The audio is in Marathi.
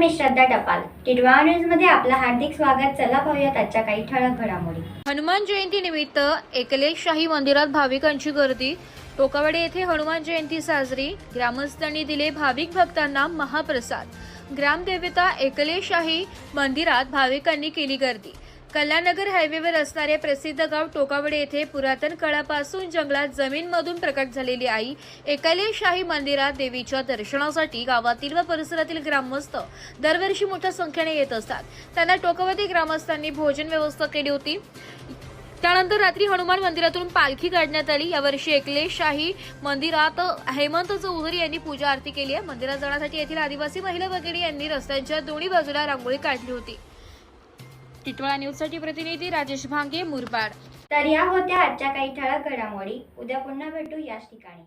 मी श्रद्धा टपाल. टिटवाळा न्यूज मध्ये आपलं हार्दिक स्वागत. चला पाहूयात आजच्या काही ठळक घडामोडी. हनुमान जयंती निमित्त एकलेशाही मंदिरात भाविकांची गर्दी. टोकावाडी येथे हनुमान जयंती साजरी. ग्रामस्थांनी दिले भाविक भक्तांना महाप्रसाद. ग्रामदेवता एकलेशाही मंदिरात भाविकांनी केली गर्दी. कल्याणनगर हायवेवर असणारे प्रसिद्ध गाव टोकावाडी येथे पुरातन काळापासून जंगलात जमीनमधून प्रकट झालेली आई एकलेशाही मंदिरात देवीच्या दर्शनासाठी गावातील व परिसरातील ग्रामस्थ दरवर्षी मोठ्या संख्येने येत असतात. त्यांना टोकावाडी ग्रामस्थांनी भोजन व्यवस्था केली होती. त्यानंतर रात्री हनुमान मंदिरातून पालखी काढण्यात आली. यावर्षी एकलेशाही मंदिरात हेमंत चौधरी यांनी पूजा आरती केली आहे. मंदिरात जाण्यासाठी येथील आदिवासी महिला भगिनी यांनी रस्त्यांच्या दोन्ही बाजूला रांगोळी काढली होती. टिटवाळा न्यूजसाठी प्रतिनिधी राजेश भांगे, मुरबाड. तर या होत्या आजच्या काही ठळक घडामोडी. उद्या पुन्हा भेटू याच ठिकाणी.